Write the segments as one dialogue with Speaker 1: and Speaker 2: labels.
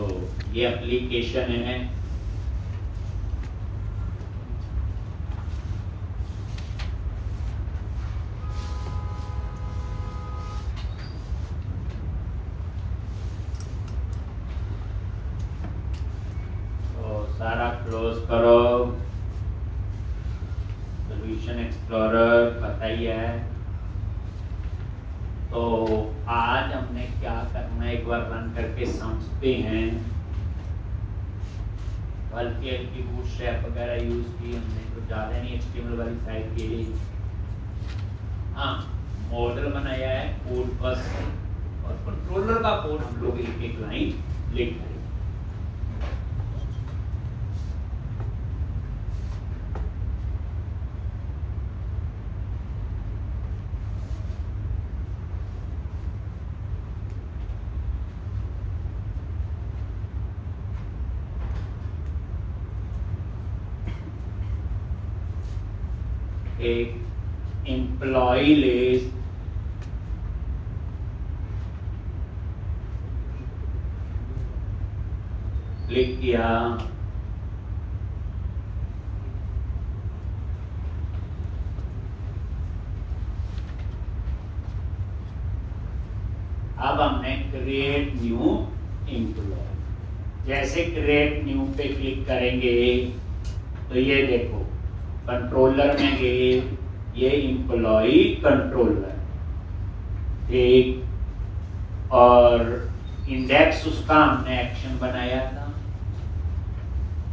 Speaker 1: तो ये एप्लीकेशन है। तो सारा क्लोज करो। सॉल्यूशन एक्सप्लोरर पता ही है। तो आज हमने क्या करना है एक बार रन करके समझते हैं। हल्की हल्की बूटस्ट्रैप वगैरह यूज की हमने, तो ज़्यादा नहीं HTML वाली साइट के लिए। हाँ, मॉडल बनाया है कोड बस, और कंट्रोलर का कोड हम लोग एक एक लाइन लिख रहे हैं। एक एम्प्लॉय लिस्ट क्लिक किया, अब हमने क्रिएट न्यू एम्प्लॉय। जैसे क्रिएट न्यू पे क्लिक करेंगे तो ये देखो कंट्रोलर में गए, ये एम्प्लॉय कंट्रोलर, ठीक, और इंडेक्स उसका हमने एक्शन बनाया था।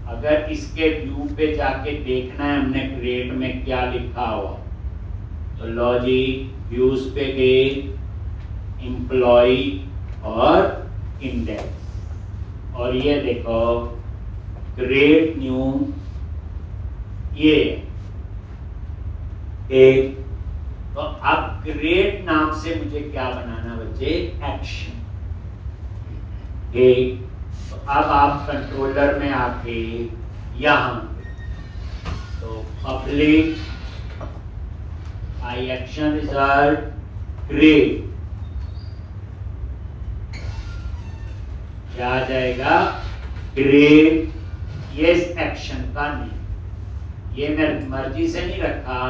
Speaker 1: अगर इसके व्यू पे जाके देखना है हमने क्रिएट में क्या लिखा हुआ, तो लॉजिक व्यूज पे गए, एम्प्लॉय और इंडेक्स, और ये देखो क्रिएट न्यू, ये एक। तो अब क्रिएट नाम से मुझे क्या बनाना बच्चे, एक्शन, एक। तो अब आप कंट्रोलर में आके यहां तो पब्लिक आई एक्शन रिजल्ट क्रिएट, क्या आ जाएगा, क्रिएट ये एक्शन का नेम। ये मैं मर्जी से नहीं रखा,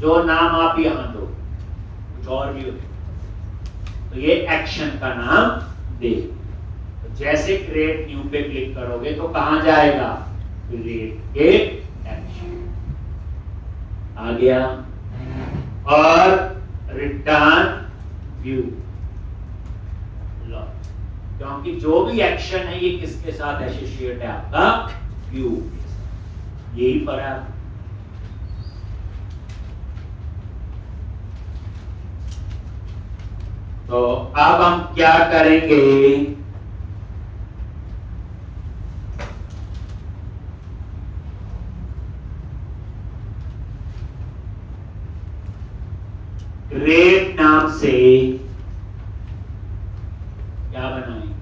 Speaker 1: जो नाम आप यहां दो, कुछ और भी हो तो ये एक्शन का नाम दे। तो जैसे क्रिएट न्यू पे क्लिक करोगे तो कहां जाएगा, क्रिएट के एक्शन आ गया, और रिटर्न व्यू, क्योंकि जो भी एक्शन है ये किसके साथ एसोसिएट है, आपका व्यू, यही फर्क। तो अब हम क्या करेंगे, क्रिएट नाम से क्या बनाएंगे,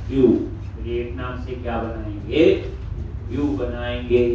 Speaker 1: व्यू। क्रिएट नाम से क्या बनाएंगे, व्यू बनाएंगे।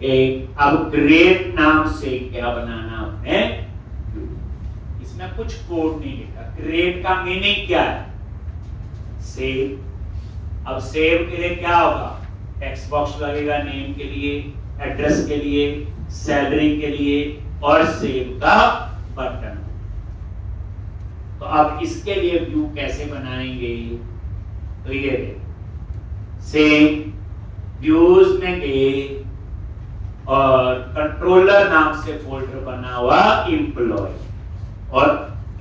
Speaker 1: एक अब क्रिएट नाम से क्या बनाना है, इसमें कुछ कोड नहीं लिखा। क्रिएट का मीनिंग क्या है, सेव। अब सेव के लिए क्या होगा, टेक्स्ट बॉक्स लगेगा नेम के लिए, एड्रेस के लिए, सैलरी के लिए, और सेव का बटन। तो अब इसके लिए व्यू कैसे बनाएंगे, तो ये सेव व्यूज में गए और कंट्रोलर नाम से फोल्डर बना हुआ एम्प्लॉय, और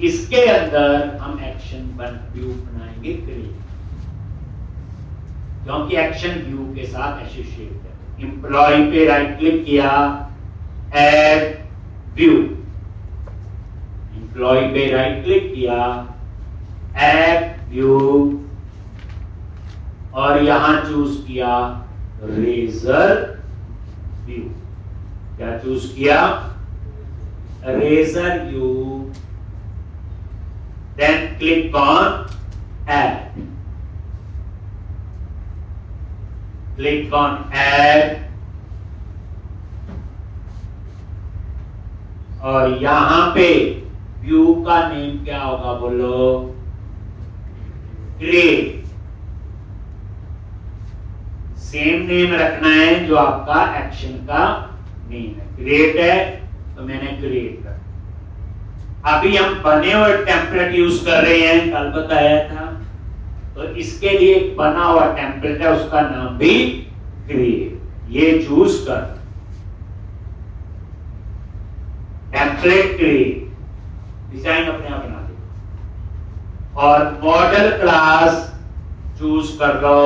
Speaker 1: इसके अंदर हम एक्शन व्यू बनाएंगे क्रिएट, क्योंकि एक्शन व्यू के साथ एसोसिएट है। एम्प्लॉय पे राइट क्लिक किया, ऐड व्यू, एम्प्लॉय पे राइट क्लिक किया, ऐड व्यू, और यहां चूज किया रेजर व्यू। क्या चूज किया? Razor view. Then click on add, click on add, और यहां पे व्यू का नेम क्या होगा बोलो? क्रिएट। सेम नेम रखना है जो आपका एक्शन का नेम है। क्रिएट है तो मैंने क्रिएट कर। अभी हम बने हुए टेम्पलेट यूज कर रहे हैं, कल बताया था। तो इसके लिए एक बना हुआ टेम्पलेट है, उसका नाम भी क्रिएट। ये चूज कर, टेम्पलेट क्रिएट, डिजाइन अपने आप बना दे। और मॉडल क्लास चूज कर लो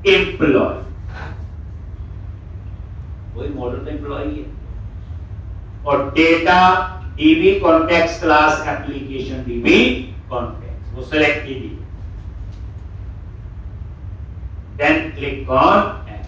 Speaker 1: एम्प्लॉय, वही मॉडल एम्प्लॉय है। और data dB context class application dB context, वो सेलेक्ट कीजिए। देन क्लिक ऑन ऐड,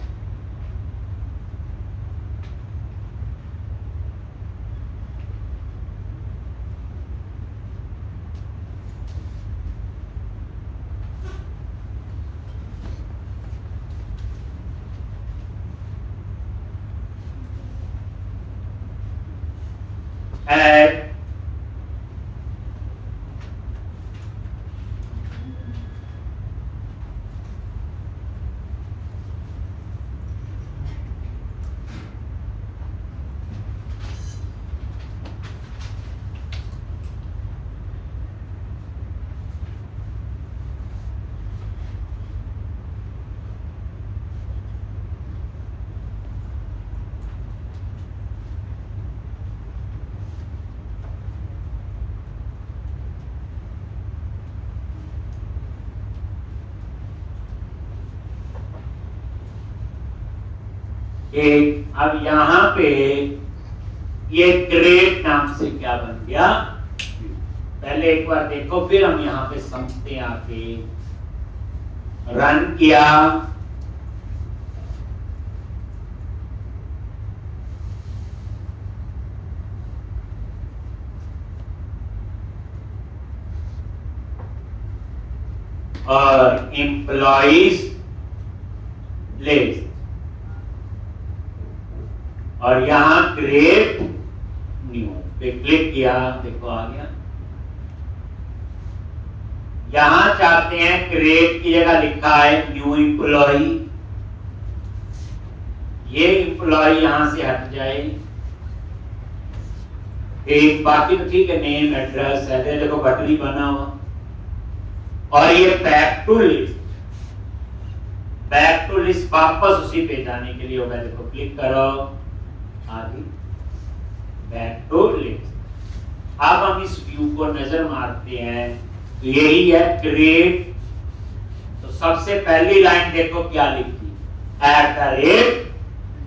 Speaker 1: एक। अब यहां पे ये क्रिएट नाम से क्या बन गया? पहले एक बार देखो, फिर हम यहां पे समझते हैं। आके रन किया, और एम्प्लॉइज लिस्ट, और यहां क्रिएट न्यू पे क्लिक किया, देखो आ गया। यहां चाहते हैं क्रिएट की जगह लिखा है न्यू एम्प्लॉय, ये एम्प्लॉय यहां से हट जाए। एक बाकी तो ठीक है, नेम एड्रेस है, देखो बटन ही बना हुआ। और ये back to list, back to list वापस उसी पे जाने के लिए होगा। देखो क्लिक करो, आगे बैक टू लिस्ट। अब हम इस व्यू को नजर मारते हैं, तो यही है क्रिएट। तो सबसे पहली लाइन देखो क्या लिखी, @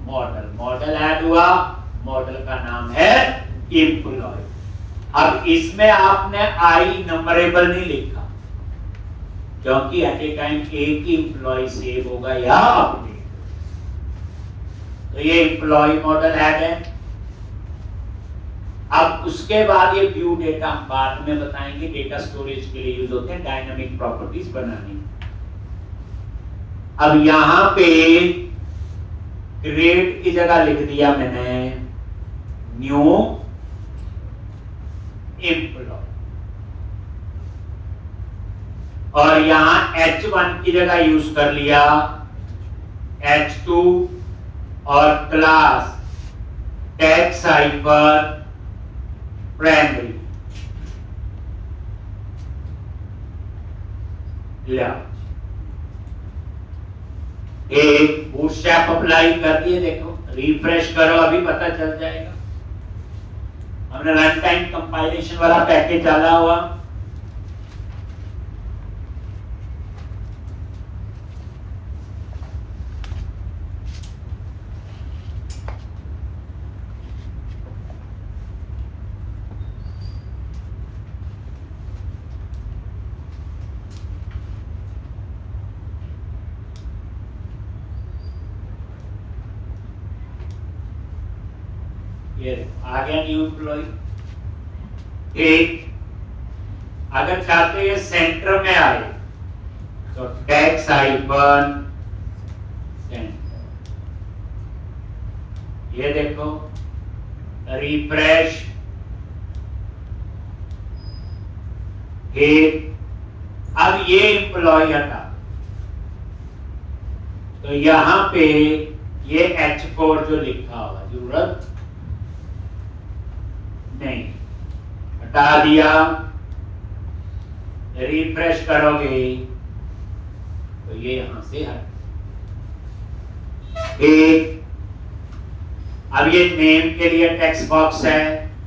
Speaker 1: मॉडल। मॉडल ऐड हुआ, मॉडल का नाम है एम्प्लॉय। अब इसमें आपने आई नंबरेबल नहीं लिखा, क्योंकि एट ए टाइम एक ही एम्प्लॉय सेव होगा या अपडेट। तो ये एम्प्लॉय मॉडल ऐड है। अब उसके बाद ये व्यू डेटा हम बाद में बताएंगे, डेटा स्टोरेज के लिए यूज होते हैं, डायनामिक प्रॉपर्टीज बनाने। अब यहां पे क्रिएट की जगह लिख दिया मैंने न्यू एम्प्लॉय, और यहां H1 की जगह यूज कर लिया H2, और क्लास टेक्स्ट हाइपर प्राइमरी। एक बूटस्ट्रैप अप्लाई कर दिए, देखो रिफ्रेश करो, अभी पता चल जाएगा। हमने रन टाइम कंपाइलेशन वाला पैकेज डाला हुआ। ये आ गया न्यू एम्प्लॉय। ठीक, अगर चाहते हैं सेंटर में आए तो टैक्स आइकन सेंटर, ये देखो रिफ्रेश। ठीक, अब ये एम्प्लॉय हटा तो यहां पे ये H4 जो लिखा होगा जरूरत नहीं, हटा दिया। रिफ्रेश करोगे तो ये यहां से हट। ठीक, अब ये नेम के लिए टेक्स्ट बॉक्स है,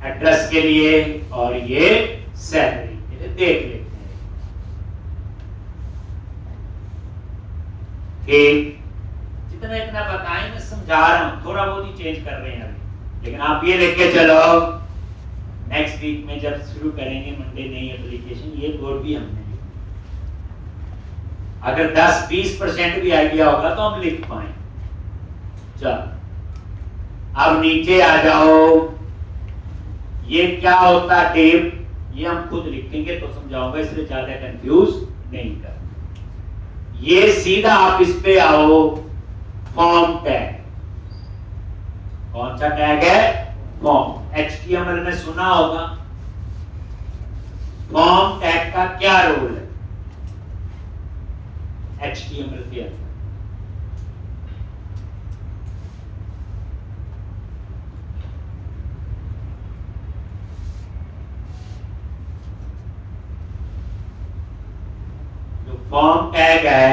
Speaker 1: एड्रेस के लिए, और ये सैलरी के लिए देख लेते हैं। ठीक, जितना इतना बताएं, मैं समझा रहा हूं, थोड़ा बहुत ही चेंज कर रहे हैं अभी, लेकिन आप ये लेके चलो नेक्स्ट वीक में जब शुरू करेंगे मंडे नई एप्लीकेशन, ये कोड भी हमने अगर 10-20% भी आइडिया होगा तो हम लिख पाए। चलो अब नीचे आ जाओ, ये क्या होता है टेप, ये हम खुद लिखेंगे तो समझाऊंगा, इसलिए ज्यादा कंफ्यूज नहीं कर। ये सीधा आप इस पे आओ, फॉर्म टैग। कौन सा टैग है? फॉर्म। HTML में सुना होगा। फॉर्म टैग का क्या रोल है HTML के अंदर? जो फॉर्म टैग है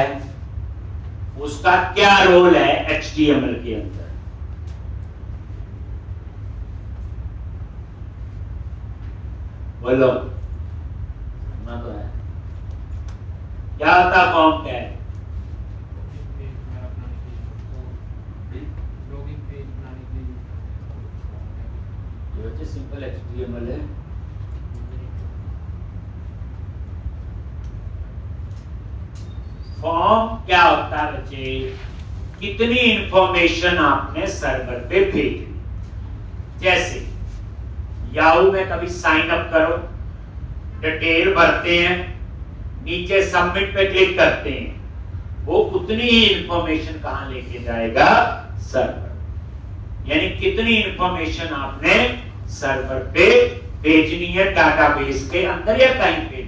Speaker 1: उसका क्या रोल है HTML के अंदर? बोलो, सुनना तो है। क्या होता फॉर्म टैग? सिंपल HTML है। फॉर्म क्या होता है बच्चे? कितनी इंफॉर्मेशन आपने सर्वर पे भेजी। जैसे याहू में कभी साइन अप करो, डिटेल भरते हैं, नीचे सबमिट पे क्लिक करते हैं, वो उतनी ही इंफॉर्मेशन कहां लेके जाएगा? सर्वर। यानी कितनी इंफॉर्मेशन आपने सर्वर पे भेजनी है, डाटाबेस के अंदर या कहीं पे।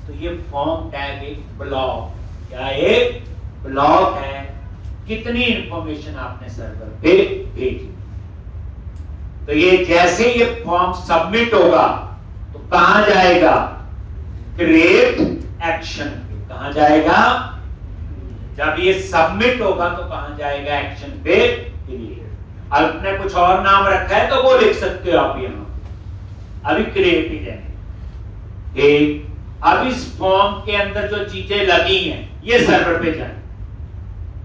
Speaker 1: तो ये फॉर्म टैग एक ब्लॉक, क्या एक ब्लॉक है, कितनी इंफॉर्मेशन आपने सर्वर पे भेजी। तो ये जैसे ये फॉर्म सबमिट होगा तो कहां जाएगा? क्रिएट एक्शन पे। कहां जाएगा? जब ये सबमिट होगा तो कहां जाएगा? एक्शन पे, क्रिएट। आपने कुछ और नाम रखा है तो वो लिख सकते हो आप यहां, अभी क्रिएट ही जाएंगे। ठीक, अब इस फॉर्म के अंदर जो चीजें लगी हैं ये सर्वर पे जाए।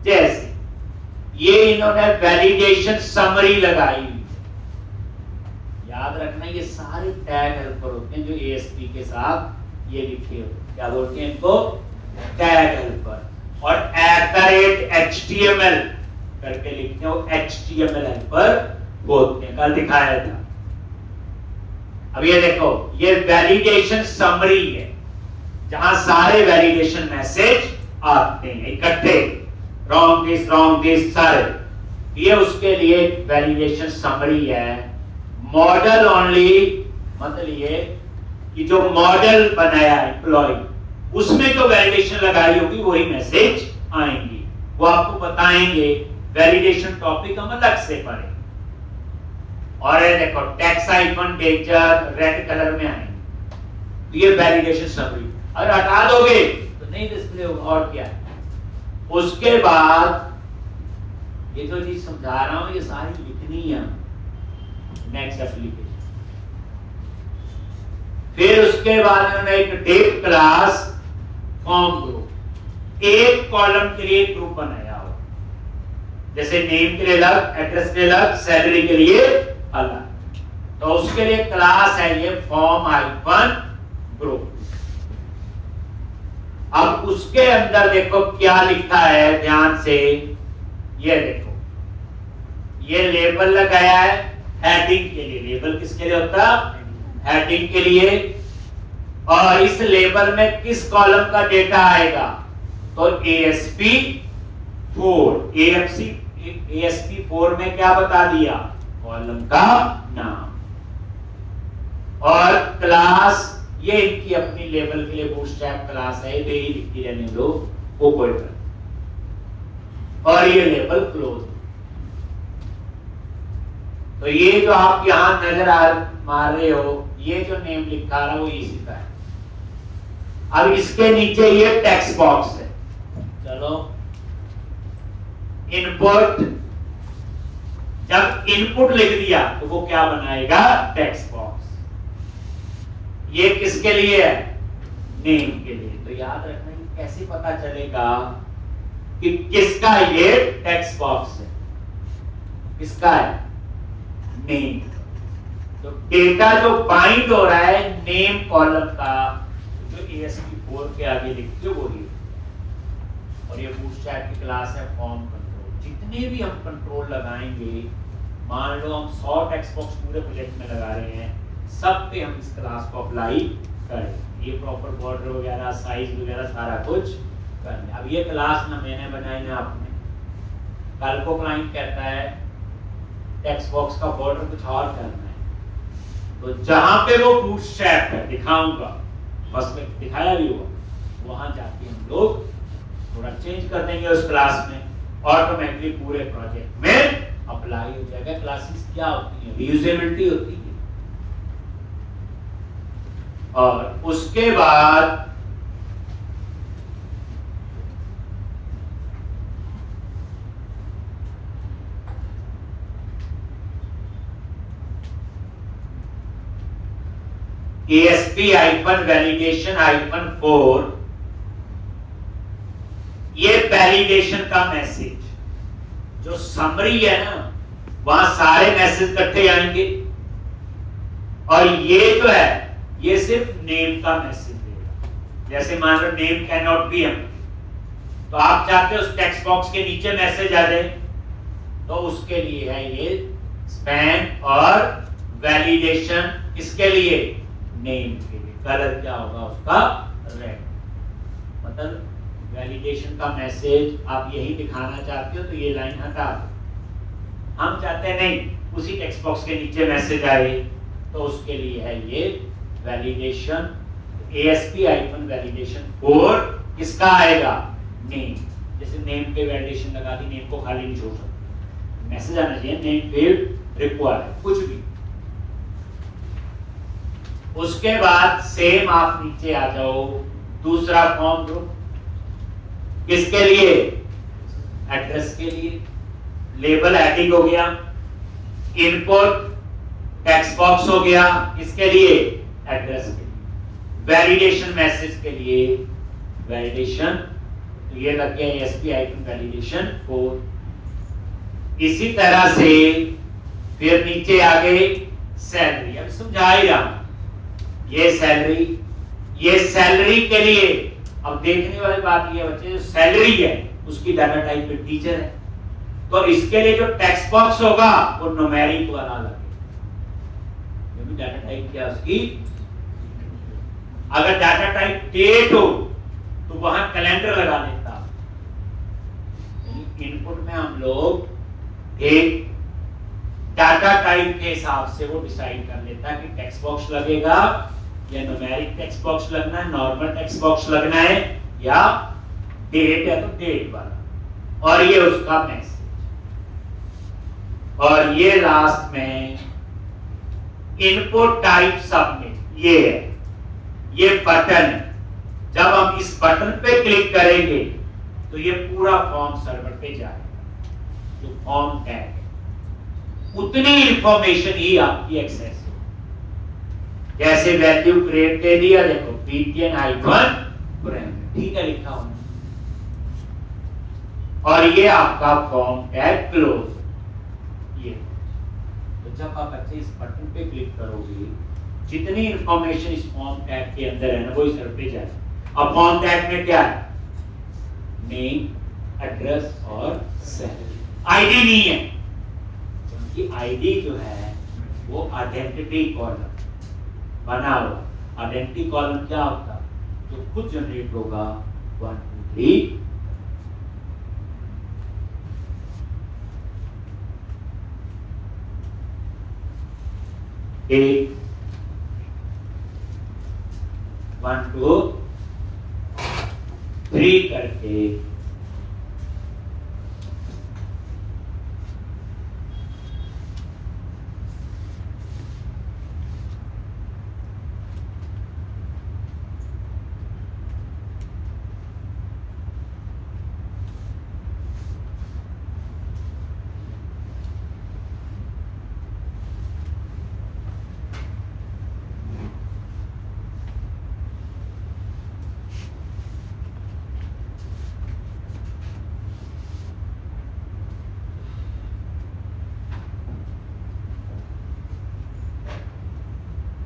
Speaker 1: जैसे ये इन्होंने वैलिडेशन समरी लगाई हुई, याद रखना ये सारे टैग हेल्पर होते हैं जो ASP के साथ ये लिखे होते, क्या बोलते हैं इनको? Tag helper. और @HTML करके लिखते हो, HTML हेल्पर बोलते हैं, कल दिखाया था। अब ये देखो, ये वैलिडेशन समरी है जहां सारे वैलिडेशन मैसेज आते हैं इकट्ठे, रॉन्ग दिस सारे, ये उसके लिए वैलिडेशन समरी है। मॉडल ओनली मतलब ये कि जो मॉडल बनाया एम्प्लॉय उसमें जो वैलिडेशन लगाई होगी वही मैसेज आएंगी, वो आपको बताएंगे। वैलिडेशन टॉपिक हम अलग से पढ़े। और ये देखो text icon texture red colour में आएंगे, तो ये वैलिडेशन समरी। अगर हटा दोगे तो नहीं डिस्प्ले होगा। और क्या है उसके बाद? ये जो चीज समझा रहा हूं ये सारी लिखनी है नेक्स्ट एप्लीकेशन। फिर उसके बाद उन्होंने एक डेट क्लास फॉर्म ग्रुप, एक कॉलम के लिए ग्रुप बनाया हो, जैसे नेम के लिए अलग, एड्रेस के लिए अलग, सैलरी के लिए अलग। तो उसके लिए क्लास है ये फॉर्म आइकन ग्रुप। अब उसके अंदर देखो क्या लिखा है, ध्यान से ये देखो, ये लेबल लगाया है हेडिंग के लिए। लेबल किसके लिए होता है? हेडिंग के लिए। और इस लेबल में किस कॉलम का डेटा आएगा? तो ASP4। ASP4 में क्या बता दिया? कॉलम का नाम। और क्लास, ये इनकी अपनी लेबल के लिए बूटस्ट्रैप क्लास है, ये ही लिखी रहने दो, वो कोई और ये लेबल क्लोज। तो ये जो आप यहां नजर मार रहे हो, ये जो नेम लिखा रहा वो इसी का है। अब इसके नीचे ये टेक्स्ट बॉक्स है। चलो इनपुट, जब इनपुट लिख दिया तो वो क्या बनाएगा? Text box. ये किसके लिए है? नेम के लिए। तो याद रखना कि कैसे पता चलेगा कि किसका ये टेक्स्ट बॉक्स है, किसका है? नेम। तो डेटा जो बाइंड हो रहा है नेम कॉलम का, जो ASP4 के आगे लिखते हो वही। और ये बूटस्ट्रैप की क्लास है फॉर्म कंट्रोल। जितने भी हम कंट्रोल लगाएंगे, मान लो हम 100 टेक्स्ट बॉक्स पूरे प्रोजेक्ट में लगा रहे हैं, सब पे हम इस क्लास को अप्लाई करें। ये प्रॉपर बॉर्डर वगैरह, साइज वगैरह सारा कुछ करना। अब ये क्लास ना मैंने बनाई ना आपने। कल को क्लाइंट कहता है टेक्स्ट बॉक्स का बॉर्डर कुछ और करना है, तो जहां पे वो बूटस्ट्रैप है दिखाऊंगा, बस में दिखाया भी हुआ, वहां जाके हम लोग थोड़ा चेंज कर देंगे उस क्लास में, ऑटोमेटिकली पूरे प्रोजेक्ट में अप्लाई हो जाएगा। क्लासेस क्या होती है? रीयूजेबिलिटी होती है। और उसके बाद ASP-validation-4, ये वैलिडेशन का मैसेज, जो समरी है ना, वहां सारे मैसेज इकट्ठे आएंगे। और ये जो है ये सिर्फ नेम का मैसेज देगा। जैसे मान लो name can not be empty, तो आप चाहते हो उस टेक्स्ट बॉक्स के नीचे मैसेज आ जाए, तो उसके लिए है ये स्पैन। और वैलिडेशन किसके लिए? नेम के लिए। कलर क्या होगा उसका? रेड। मतलब वैलिडेशन का मैसेज आप यही दिखाना चाहते हो तो ये लाइन हटा दो। हम चाहते हैं नहीं उसी टेक्स्ट बॉक्स के नीचे मैसेज आए, तो उसके लिए है ये वैलिडेशन। ASP-validation-4 किसका आएगा? नेम। जैसे नेम पे वैलिडेशन लगा दी, नेम को खाली नहीं छोड़ सकते, मैसेज आना चाहिए नेम फील्ड रिक्वायर्ड, कुछ भी। उसके बाद सेम आप नीचे आ जाओ, दूसरा फॉर्म ग्रुप किसके लिए? एड्रेस के लिए। लेबल हेडिंग हो गया, इनपुट टेक्स्ट बॉक्स हो गया, किसके लिए? एड्रेस के लिए। वैलिडेशन मैसेज के लिए वैलिडेशन, तो ये लग गया ASP-validation-4। इसी तरह से फिर नीचे आ गए सैलरी। अब समझा ही रहा, ये सैलरी के लिए। अब देखने वाली बात ये बच्चे, जो सैलरी है उसकी डाटा टाइप पे टीचर है, तो इसके लिए जो टेक्स्ट बॉक्स होगा वो न्यूमेरिक वाला लगेगा। डाटा टाइप क्या उसकी? अगर डाटा टाइप डेट हो तो वहां कैलेंडर लगा देता। इनपुट में हम लोग एक डाटा टाइप के हिसाब से वो डिसाइड कर लेता है कि टेक्स्ट बॉक्स लगेगा या न्यूमेरिक टेक्स्ट बॉक्स लगना है, नॉर्मल टेक्स्ट बॉक्स लगना है, या डेट है तो डेट वाला। और ये उसका मैसेज। और ये लास्ट में इनपुट टाइप सबमिट, ये है, ये बटन है। जब हम इस बटन पे क्लिक करेंगे तो ये पूरा फॉर्म सर्वर पे जाएगा, जो फॉर्म टैग है, उतनी इंफॉर्मेशन ही आपकी एक्सेस हो। जैसे वैल्यू क्रिएट दे दिया, देखो BTN-, ठीक है लिखा हूं, और ये आपका फॉर्म टैग क्लोज। ये तो जब आप अच्छे इस बटन पे क्लिक करोगे, जितनी इंफॉर्मेशन इस फॉर्म टैग के अंदर है ना वो इस सर्वर पे जाएगा। अब फॉर्म टैग में क्या है? नेम, एड्रेस और सैलरी। आईडी नहीं है, क्योंकि आईडी जो है वो आइडेंटिटी कॉलम बना हुआ। आइडेंटिटी कॉलम क्या होता है? जो खुद जनरेट होगा 1 2 3 1 2 3 करके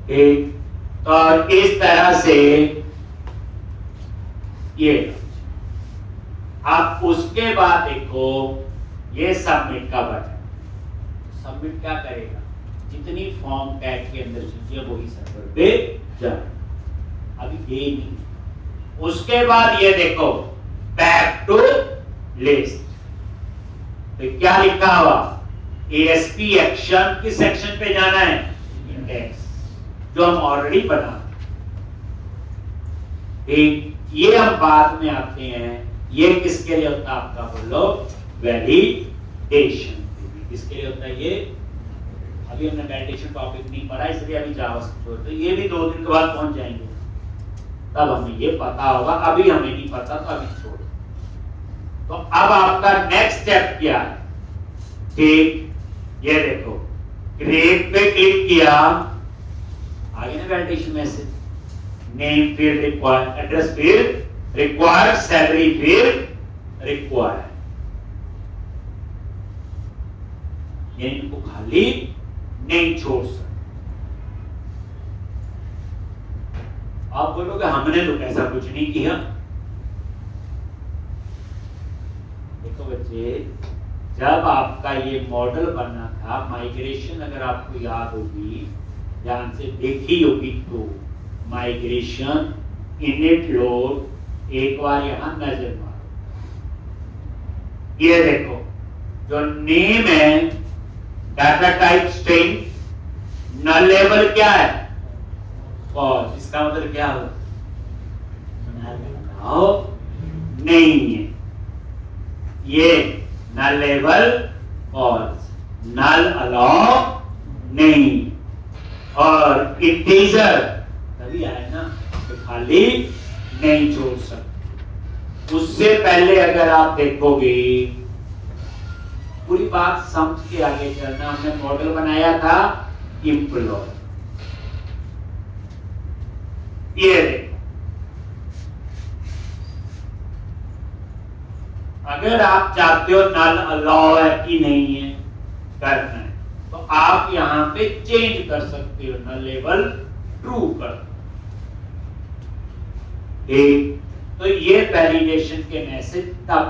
Speaker 1: एक, तो इस तरह से ये। अब उसके बाद देखो ये सबमिट का बटन। सबमिट क्या करेगा? जितनी फॉर्म टैग के अंदर चीजें वही सर्वर पे जाए। अभी ये नहीं। उसके बाद ये देखो बैक टू लिस्ट, तो क्या लिखा हुआ? ASP एक्शन किस सेक्शन पे जाना है? इंडेक्स, जो हम ऑलरेडी बना। ये हम बाद में आते हैं। ये किसके लिए होता है आपका? बोलो वैलिडेशन। किसके लिए होता है ये? अभी हमने वैलिडेशन टॉपिक नहीं पढ़ा, इसलिए अभी जावास्क्रिप्ट, तो ये भी 2 दिन के बाद पहुंच जाएंगे, तब हमें ये पता होगा। अभी हमें नहीं पता, तो अभी छोड़। तो अब आपका नेक्स्ट स्टेप क्या है? ठीक, ये देखो क्रिएट पे क्लिक किया, आगे ना validation message, name field required, address field required, salary field required. ये इनको खाली नहीं छोड़ सकते। आप बोलोगे हमने तो ऐसा कुछ नहीं किया। देखो बच्चे, जब आपका ये मॉडल बना था माइग्रेशन, अगर आपको याद होगी, ध्यान से देखी होगी, तो माइग्रेशन इनिट लोड, एक बार यहां नजर मारो। ये देखो जो नेम है डाटा टाइप स्ट्रिंग, नल लेवल क्या है? फॉल्स। इसका मतलब क्या हो? नहीं है ये नल लेवल फॉल्स, नल अलाउ नहीं। और इंटीजर तभी आए ना, तो खाली नहीं छोड़ सकते। उससे पहले अगर आप देखोगे, पूरी बात समझ के आगे चलना। हमने मॉडल बनाया था एम्प्लॉय, ये देखो, अगर आप चाहते हो नल अलाउ है कि नहीं है करना है, तो आप यहां पे चेंज कर सकते हो, नल लेवल ट्रू कर। तो ये वैलिडेशन के मैसेज तब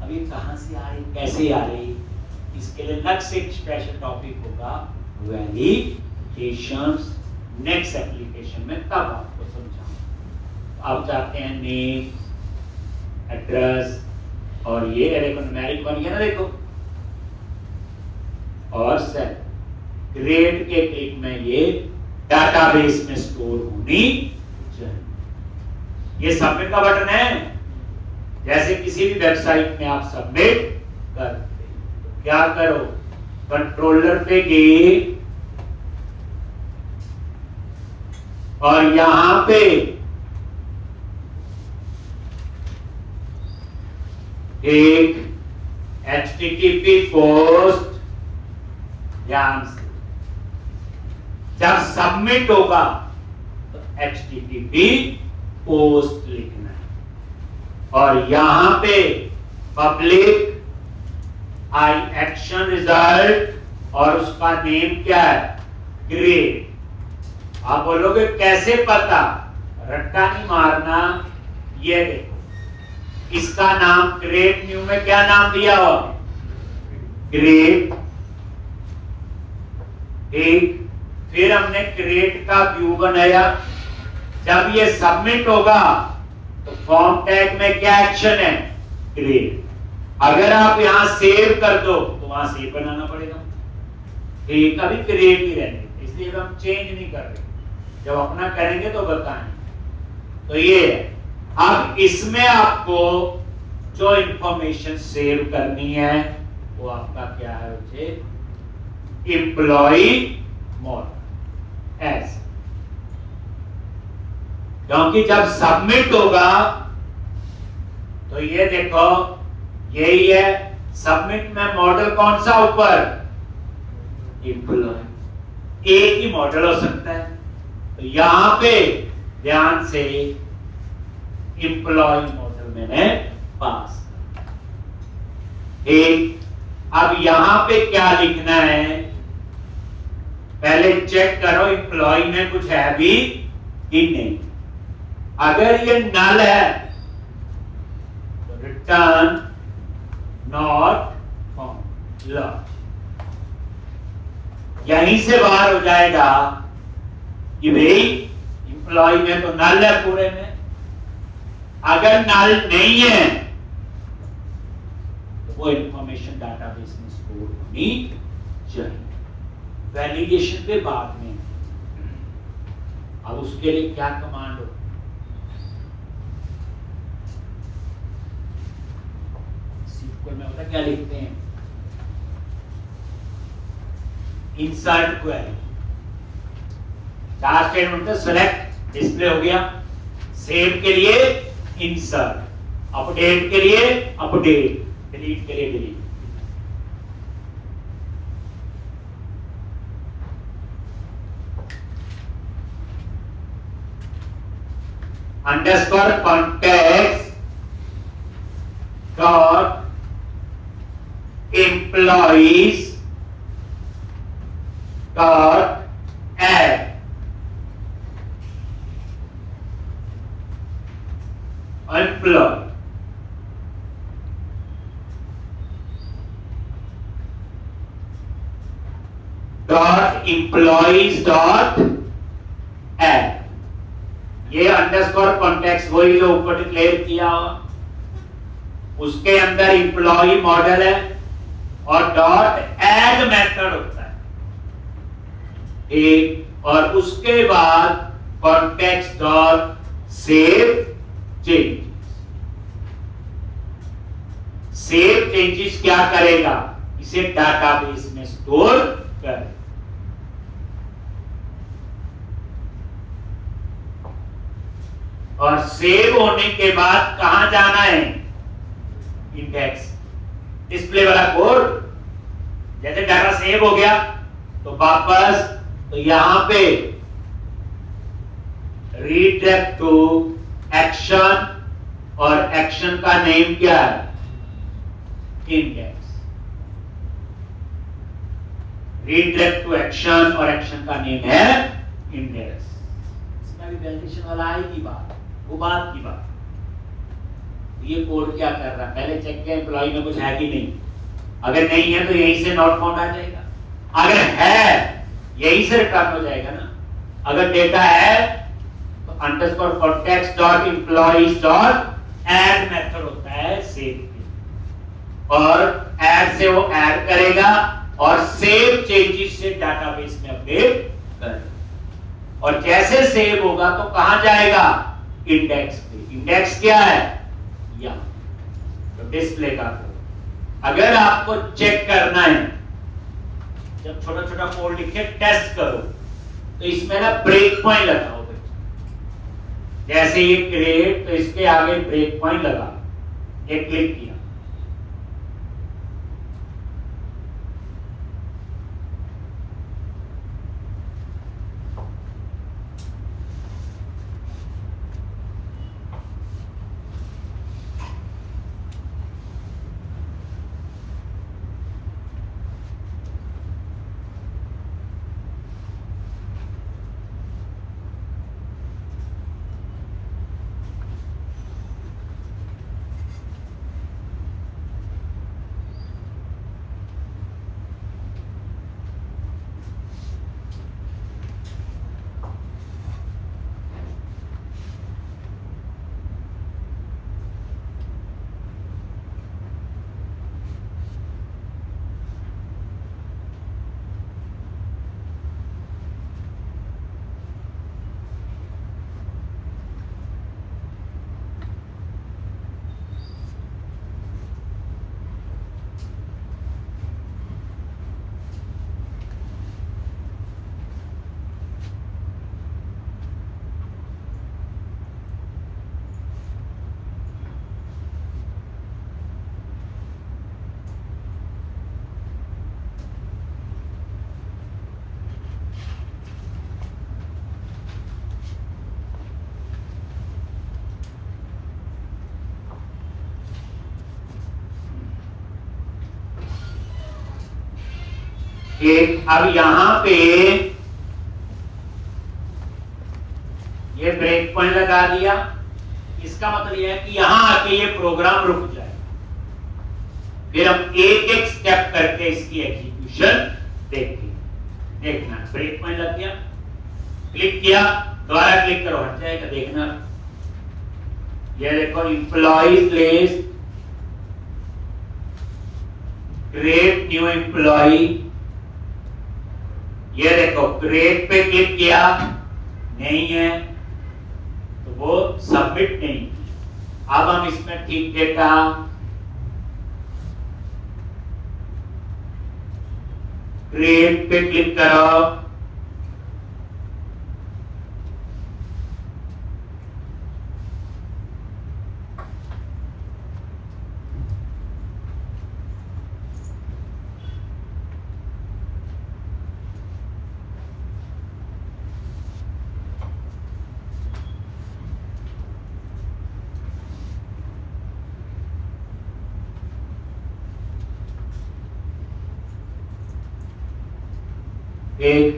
Speaker 1: अभी कहां से आ रही, कैसे आ रही, इसके लिए अलग से एक स्पेशल टॉपिक होगा वैलिडेशंस नेक्स्ट एप्लीकेशन में, तब आपको समझाऊंगा। आप चाहते हैं नेम, एड्रेस, और ये न्यूमेरिक बन गया ना, देखो, और सेल ग्रेड के क्लिक में ये डाटाबेस में स्टोर होनी चाहिए। ये सबमिट का बटन है, जैसे किसी भी वेबसाइट में आप सबमिट करते, तो क्या करो, कंट्रोलर पे गए और यहां पे एक HTTP पोस्ट, ध्यान से जब सबमिट होगा तो HTTP पोस्ट लिखना है, और यहां पे पब्लिक आई एक्शन रिजल्ट, और उसका नेम क्या है? ग्रेड। आप बोलोगे कैसे पता? रट्टा नहीं मारना। ये देखो, इसका नाम ग्रेड न्यू में क्या नाम दिया हो? ग्रेड ठीक, फिर हमने क्रिएट का व्यू बनाया। जब ये सबमिट होगा तो फॉर्म टैग में क्या एक्शन है? क्रिएट। अगर आप यहां सेव कर दो तो वहां सेव बनाना पड़ेगा। ठीक, अभी क्रिएट ही रहने, इसलिए हम चेंज नहीं कर रहे, जब अपना करेंगे तो बताएंगे। तो ये है। अब इसमें आपको जो इंफॉर्मेशन सेव करनी है वो आपका क्या है? उसे एम्प्लॉय मॉडल एस, क्योंकि जब सबमिट होगा तो ये देखो यही है सबमिट में मॉडल कौन सा ऊपर? एम्प्लॉय। एक ही मॉडल हो सकता है, तो यहां पे ध्यान से एम्प्लॉय मॉडल मैंने पास। एक, अब यहां पे क्या लिखना है? पहले चेक करो एम्प्लॉय में कुछ है भी कि नहीं। अगर ये नल है तो रिटर्न नॉट फाउंड, लॉस्ट। यहीं से बाहर हो जाएगा कि भाई एम्प्लॉय में तो नल है पूरे में। अगर नल नहीं है तो वो इंफॉर्मेशन डाटाबेस में स्टोर होनी चाहिए। वैलिडेशन पे बाद में, अब उसके लिए क्या कमांड हो? SQL में होता क्या लिखते हैं? Insert query. चार स्टेटमेंट है, सेलेक्ट डिस्प्ले हो गया, सेव के लिए इंसर्ट, अपडेट के लिए अपडेट, डिलीट के लिए delete. Underscore context dot employees dot add employee. Dot employees dot add. ये अंडरस्कोर कॉन्टेक्स्ट वही जो ऊपर डिक्लेयर किया हुआ, उसके अंदर एम्प्लॉय मॉडल है और डॉट एड मेथड होता है एक, और उसके बाद context dot save changes. Save changes क्या करेगा? इसे डाटाबेस में स्टोर करेगा। और सेव होने के बाद कहां जाना है? इंडेक्स, डिस्प्ले वाला कोड। जैसे डाटा सेव हो गया तो वापस, तो यहां पे रीडायरेक्ट टू एक्शन, और एक्शन का नेम क्या है? इंडेक्स। रीडायरेक्ट टू एक्शन और एक्शन का नेम है इंडेक्स। इसमें भी वैलिडेशन वाला आएगी बात, वो बात की बात। ये कोड क्या कर रहा है? पहले चेक किया एम्प्लॉय में कुछ है कि नहीं। अगर नहीं है तो यहीं से नॉट फाउंड आ जाएगा, अगर है यहीं से रिटर्न हो जाएगा ना। अगर डेटा है तो underscore context dot employees dot add method होता है सेव, और ऐड से वो ऐड करेगा और सेव चेंजेस से डाटाबेस में अपडेट करेगा। और जैसे सेव होगा तो कहां जाएगा? इंडेक्स पे। इंडेक्स क्या है? या तो डिस्प्ले का कोड। अगर आपको चेक करना है, जब छोटा छोटा कोड लिखे टेस्ट करो, तो इसमें ना ब्रेक पॉइंट लगाओ। जैसे ये क्रिएट, तो इसके आगे ब्रेक पॉइंट लगा, ये क्लिक किया, ठीक, अब यहां पे ये ब्रेक पॉइंट लगा दिया। इसका मतलब यह है कि यहां आके ये प्रोग्राम रुक जाए, फिर हम एक एक स्टेप करके इसकी एग्जीक्यूशन देखेंगे। देखना, ब्रेक पॉइंट लग गया, क्लिक किया, दोबारा क्लिक करो, हट जाएगा। देखना, ये देखो, employees list, create new employ, ये देखो क्रिएट पे क्लिक किया, नहीं है तो वो सबमिट नहीं। अब हम इसमें ठीक डेटा, क्रिएट पे क्लिक करो,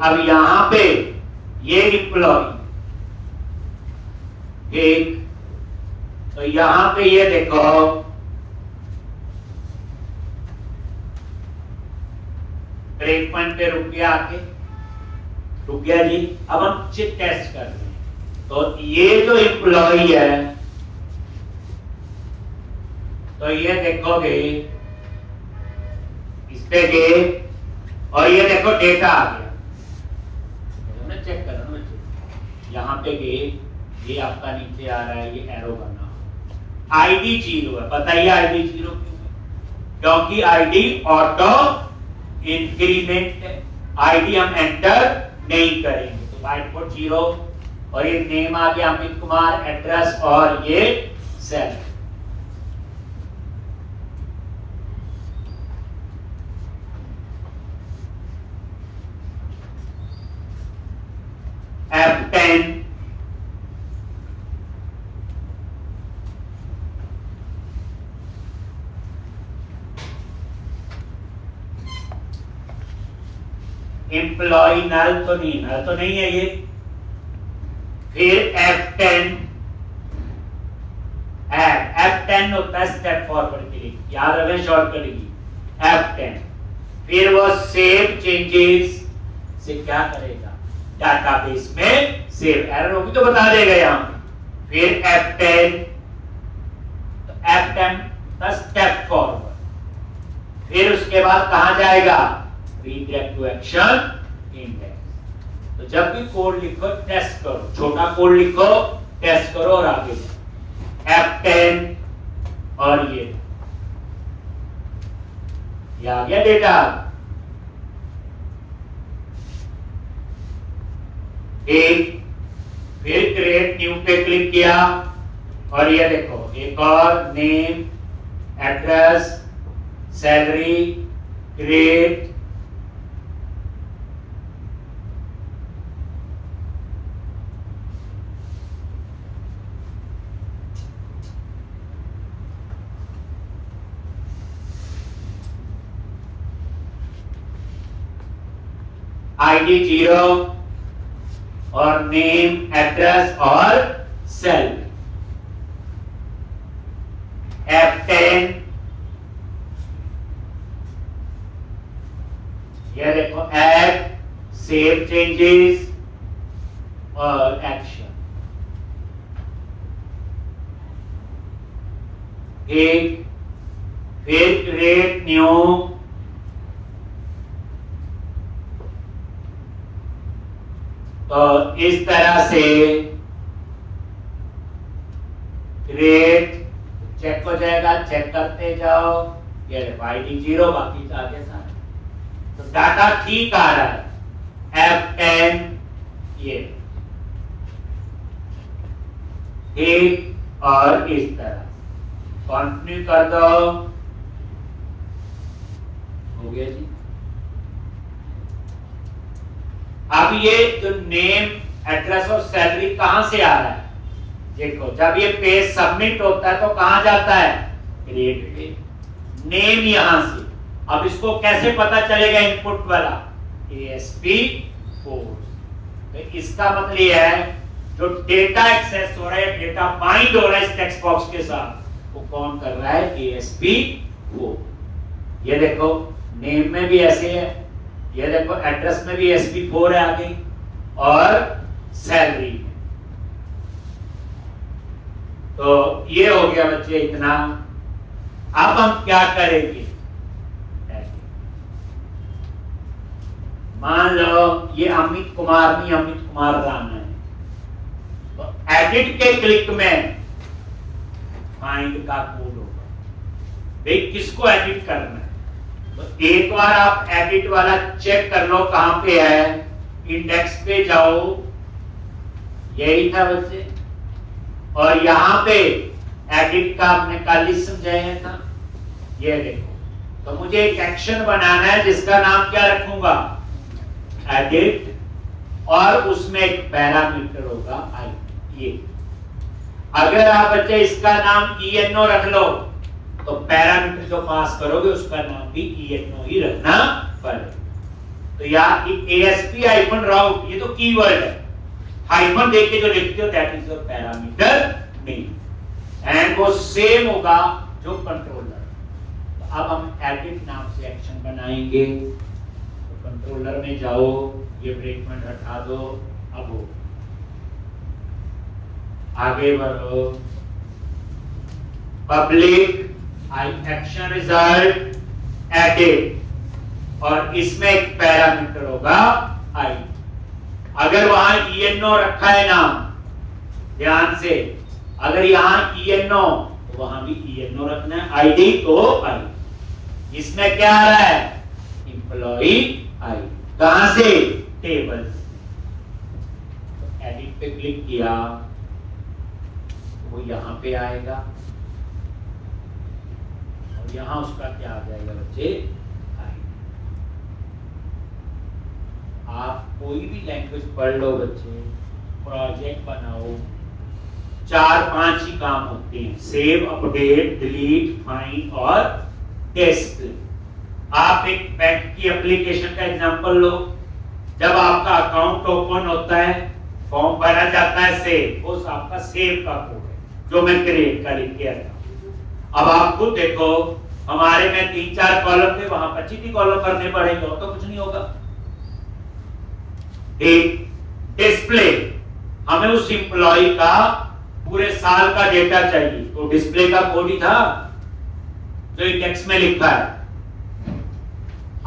Speaker 1: अब यहां पे ये एम्प्लॉय, ठीक, तो यहां पे ये देखो ब्रेक पॉइंट पे रुक गया, आके रुक गया जी। अब हम चेक टेस्ट कर रहे हैं, तो ये जो एम्प्लॉय है, तो ये देखोगे इस पे गए और ये देखो डेटा आ गया। चेक करना बच्चे, यहाँ पे गए, ये आपका नीचे आ रहा है, ये एरो बना, आईडी 0 है। बताइए आईडी 0 क्यों है? क्योंकि आईडी ऑटो इंक्रीमेंट है, आईडी हम एंटर नहीं करेंगे, तो बाय डिफॉल्ट 0। और ये नेम आ गया अमित कुमार, एड्रेस और ये सेल। F10 एम्प्लॉय नल तो नहीं है ये। फिर F10 F10 होता है स्टेप फॉरवर्ड के लिए, याद रखें शॉर्टकट की F10। फिर वो सेव चेंजेस से क्या करेगा, डाटाबेस में सेव, एरर होगी तो बता देगा यहां पे। फिर F10, तो F10 का स्टेप फॉरवर्ड। फिर उसके बाद कहां जाएगा, रीडायरेक्ट टू एक्शन इंडेक्स। तो जब भी कोड लिखो टेस्ट करो, छोटा कोड लिखो टेस्ट करो और आगे F10 और ये आ गया डेटा। एक, फिर क्रिएट न्यू पे क्लिक किया और ये देखो एक और name, address, salary, create, ID 0 और नेम, एड्रेस और सेल। F10, ये देखो ऐड, सेव चेंजेस और एक्शन। एक, फिर क्रिएट न्यू, तो इस तरह से क्रिएट चेक हो जाएगा, चेक करते जाओ। ये आईडी 0, बाकी आगे सारे, तो डाटा ठीक आ रहा है। F10 ये ठीक, और इस तरह कंटिन्यू कर दो, हो गया जी। अब ये जो नेम, एड्रेस और सैलरी कहां से आ रहा है, देखो जब ये पेज सबमिट होता है तो कहां जाता है, क्रिएट पे, नेम यहां से। अब इसको कैसे पता चलेगा इनपुट वाला, ASP फोर्स। तो इसका मतलब ये है जो डेटा एक्सेस हो रहा है, डेटा बाइंड हो रहा है इस टेक्स्ट बॉक्स के साथ, वो कौन कर रहा है? ASP four. ये देखो नेम में भी ऐसे है, ये देखो एड्रेस में भी ASP4 है आगे, और सैलरी में। तो ये हो गया बच्चे इतना। अब हम क्या करेंगे? मान लो ये अमित कुमार नहीं, अमित कुमार राणा है, तो एडिट के क्लिक में फाइंड का कोड होगा। भाई किसको एडिट करना है? तो एक बार आप एडिट वाला चेक कर लो कहां पे है, इंडेक्स पे जाओ, यही था बच्चे, और यहां पे एडिट का आपने कल ही समझाया था, ये देखो। तो मुझे एक एक्शन बनाना है जिसका नाम क्या रखूंगा? एडिट, और उसमें एक पैरामीटर होगा आई। ये अगर आप बच्चे इसका नाम ENO रख लो तो पैरामीटर जो पास करोगे उसका नाम भी ENO ही रखना पड़ेगा। तो यार ASP हाइफन राउट, ये तो कीवर्ड है, हाइफन देके जो लिखते हो that is your parameter name, and वो सेम होगा जो कंट्रोलर। तो अब हम एडिट नाम से एक्शन बनाएंगे। कंट्रोलर में जाओ, ये ब्रेकमेंट हटा दो, अब हो आगे बढ़ो, पब्लिक आई एक्शन रिजल्ट एडिट, और इसमें एक पैरामीटर होगा आई। अगर वहां ENO रखा है नाम, ध्यान से, अगर यहां ENO तो वहां भी ENO रखना है, ID तो आई। इसमें क्या आ रहा है? एम्प्लॉई आई। कहां से? टेबल। तो एडिट पे क्लिक किया, वो यहां पे आएगा, और यहां उसका क्या आ जाएगा बच्चे? आई। आप कोई भी लैंग्वेज पढ़ लो बच्चे, प्रोजेक्ट बनाओ, 4-5 ही काम होते हैं, सेव, अपडेट, डिलीट, फाइंड और डिस्प्ले। आप एक बैंक की एप्लीकेशन का एग्जांपल लो, जब आपका अकाउंट ओपन होता है, फॉर्म भरा जाता है, सेव, उस आपका सेव का कोड है जो मैं क्रिएट कर किया था। अब आप खुद देखो, हमारे में 3-4 कॉलम थे, वहां 25 कॉलम करने पड़ेंगे, और तो कुछ नहीं होगा। एक डिस्प्ले, हमें उस एम्प्लॉय का पूरे साल का डेटा चाहिए, तो डिस्प्ले का कोड ही था जो टेक्स्ट में लिखा है।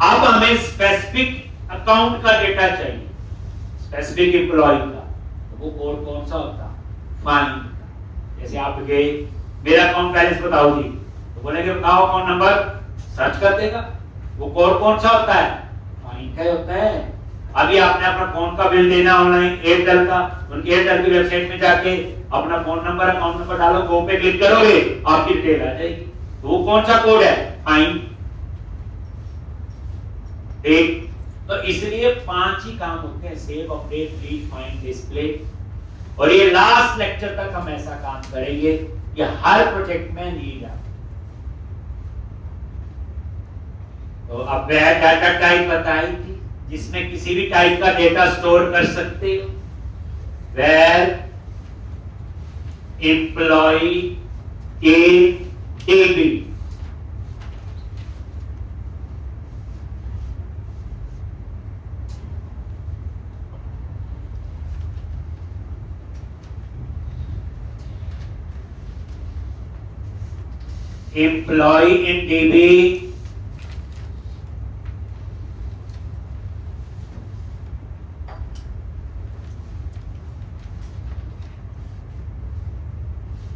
Speaker 1: अब हमें स्पेसिफिक अकाउंट का डेटा चाहिए, स्पेसिफिक एम्प्लॉय का, तो वो कोड कौन सा होता? फाइंड। जैसे आप गए, मेरा अकाउंट बैलेंस बताओ जी, तो बोलेंगे बताओ अकाउंट नंबर, सर्च कर देगा। वो कोड कौन सा होता है? फाइंड का होता है। अभी आपने अपना फोन का बिल देना ऑनलाइन, एयरटेल का, उनकी एयरटेल की वेबसाइट में जाके अपना फोन नंबर, अकाउंट नंबर डालो, गो पे क्लिक करोगे, आपकी डिटेल आ जाएगी। तो वो कौन सा कोड है? फाइंड। एक तो इसलिए 5 ही काम होते हैं, save, update, delete, find, display. और ये लास्ट लेक्चर तक हम ऐसा काम करेंगे, ये हर प्रोजेक्ट में नीड है। तो अब वह डाटा टाइप बताई थी जिसमें किसी भी टाइप का डेटा स्टोर कर सकते हो, where employee ADB। employee in DB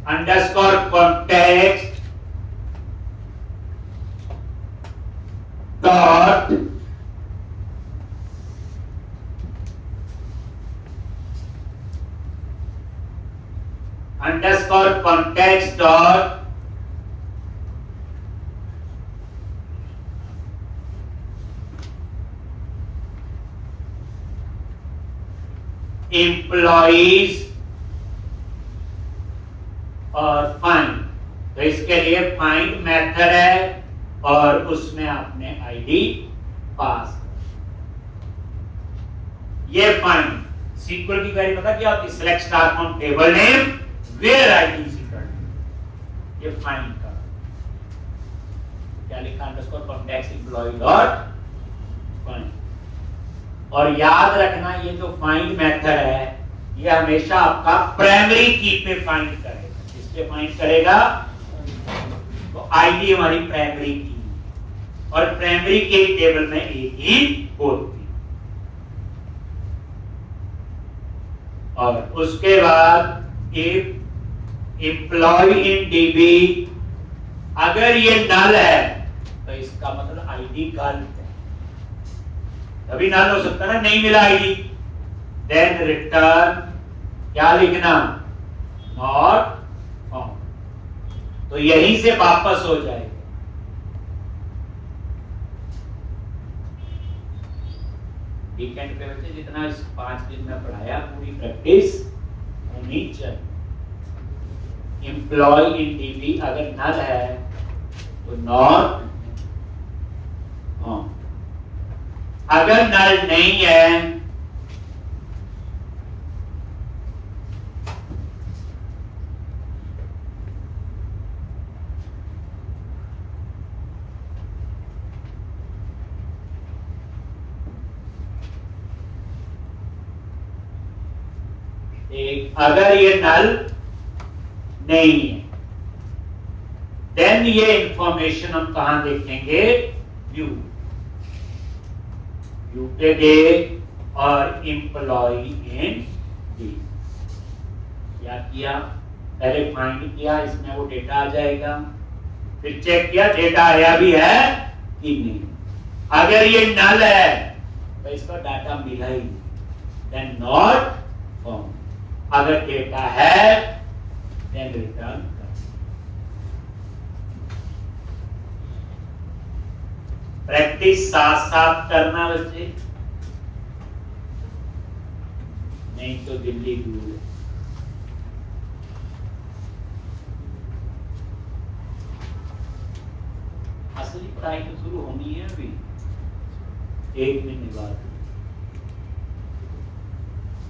Speaker 1: underscore context dot underscore context dot employees और फाइंड। तो इसके लिए फाइंड मेथड है और उसमें आपने आईडी पास। ये फाइंड सीक्वल की क्वेरी पता क्या होती है? Select star from table name where ID is equal to, ये फाइंड का क्या लिखा underscore context employee dot find. और याद रखना ये जो फाइंड मेथड है ये हमेशा आपका प्राइमरी की पे फाइंड करेगा। इस पे फाइंड करेगा तो आईडी हमारी प्राइमरी की और प्राइमरी के टेबल में एक ही होती। और उसके बाद एम्प्लॉय इन डीबी, अगर ये नल है तो इसका मतलब आईडी गलत है, तभी नल हो सकता है ना, नहीं मिला आईडी। देन रिटर्न क्या लिखना? Not found. तो यहीं से वापस हो जाएगा। वीकेंड पे बच्चे जितना इस 5 दिन में पढ़ाया पूरी प्रैक्टिस होनी चाहिए। एम्प्लॉय इन डीबी अगर नल है तो नॉट फाउंड, अगर नल नहीं है अगर ये नल नहीं है देन ये इंफॉर्मेशन हम कहां देखेंगे? व्यू, व्यू पे गए और एम्प्लॉय इन डी क्या किया? पहले फाइंड किया, इसमें वो डेटा आ जाएगा, फिर चेक किया डेटा आया भी है कि नहीं। अगर ये नल है तो इसका डाटा मिला ही नहीं, देन नॉट फाउंड। अगर डेटा है देन रिटर्न कर। प्रैक्टिस साथ साथ करना बच्चे, नहीं तो दिल्ली दूर है। असली पढ़ाई तो शुरू होनी है अभी 1 महीने बाद।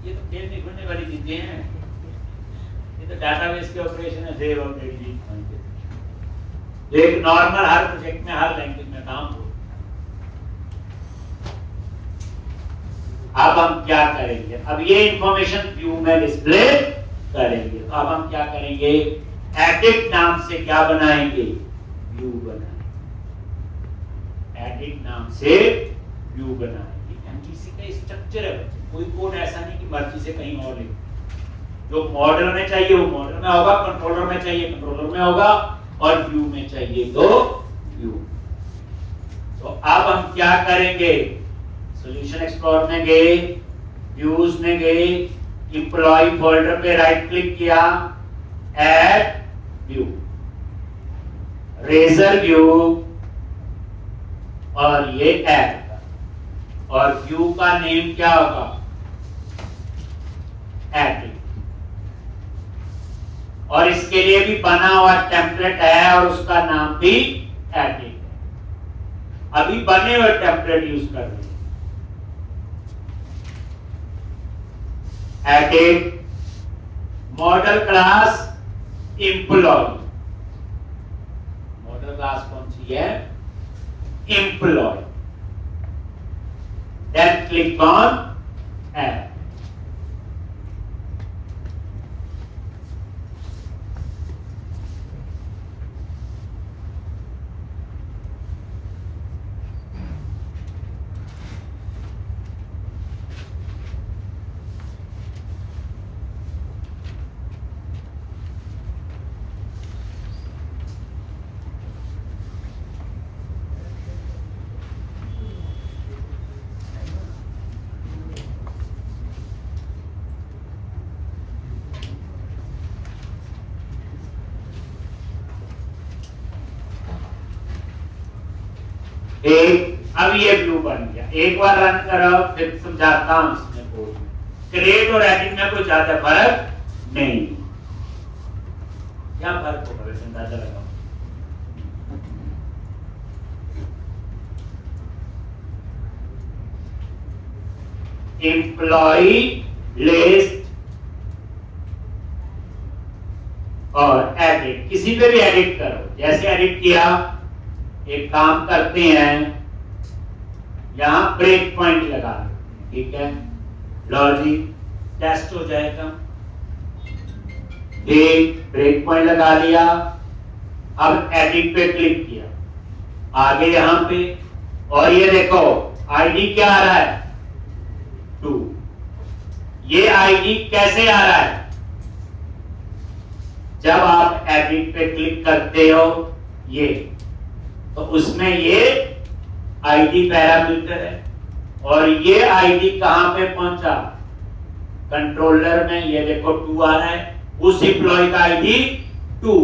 Speaker 1: ये तो खेलने खुलने वाली चीजें हैं, ये तो डाटाबेस के ऑपरेशन है, सेव और डिलीट। तो एक नॉर्मल हर प्रोजेक्ट में हर लैंग्वेज में काम हो। अब हम क्या करेंगे? अब ये इंफॉर्मेशन व्यू में डिस्प्ले करेंगे। तो अब हम क्या करेंगे? एडिट नाम से क्या बनाएंगे? व्यू बनाएंगे। एडिट नाम से व्यू बनाएंगे। एमवीसी का स्ट्रक्चर है बच्चे, कोई कोड ऐसा नहीं कि मर्जी से कहीं और लिख। जो मॉडल में चाहिए वो मॉडल में होगा, कंट्रोलर में चाहिए कंट्रोलर में होगा, और व्यू में चाहिए तो व्यू। तो अब हम क्या करेंगे? सॉल्यूशन एक्सप्लोरर में गए, व्यूज में गए, एम्प्लॉय फोल्डर पे राइट क्लिक किया, ऐड व्यू, रेजर व्यू, और ये ऐड, और व्यू का नेम क्या होगा? एडिट। और इसके लिए भी बना हुआ टेम्पलेट है और उसका नाम भी एडिट है। अभी बने हुए टेम्पलेट यूज कर रहे हैं। Edit model class employee, model class कौन सी है? Employee. Then click on add. अब ये व्यू बन गया। एक बार रन करो, फिर समझाता हूं इसमें कोड में। क्रिएट और एडिट में कोई ज्यादा फर्क नहीं। क्या फर्क होगा वैसे अंदाजा लगाओ? एम्प्लॉय लिस्ट और एडिट, किसी पे भी एडिट करो। जैसे एडिट किया, एक काम करते हैं, यहां ब्रेक पॉइंट लगा, ठीक है, लॉजिक टेस्ट हो जाएगा। एक ब्रेक पॉइंट लगा लिया, अब एडिट पे क्लिक किया, आगे यहां पे, और ये देखो आईडी क्या आ रहा है 2। ये आईडी कैसे आ रहा है? जब आप एडिट पे क्लिक करते हो ये, तो उसमें ये आईडी पैरामीटर है, और ये आईडी कहां पे पहुंचा? कंट्रोलर में। ये देखो 2 आ रहा है, उस एम्प्लॉय का आईडी 2,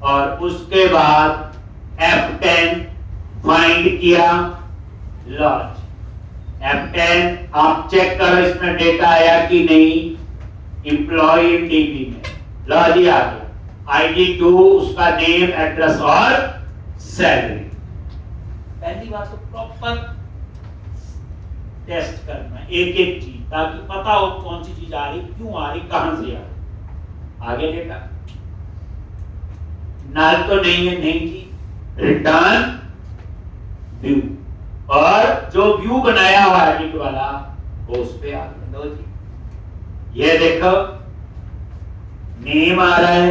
Speaker 1: और उसके बाद F10 फाइंड किया, लॉज। F10 आप चेक करो इसमें डेटा आया कि नहीं, एम्प्लॉय इन डीबी में, लॉज ही आ गया। आईडी 2, उसका नेम, एड्रेस और सैलरी। पहली बात तो प्रॉपर टेस्ट करना एक एक चीज, ताकि पता हो कौन सी चीज आ रही, क्यों आ रही, कहां से आ रही। आगे डेटा नल तो नहीं है, नहीं थी, रिटर्न व्यू, और जो व्यू बनाया हुआ एडिट वाला वो उस पे आ दो जी। ये देखो नेम आ रहा है,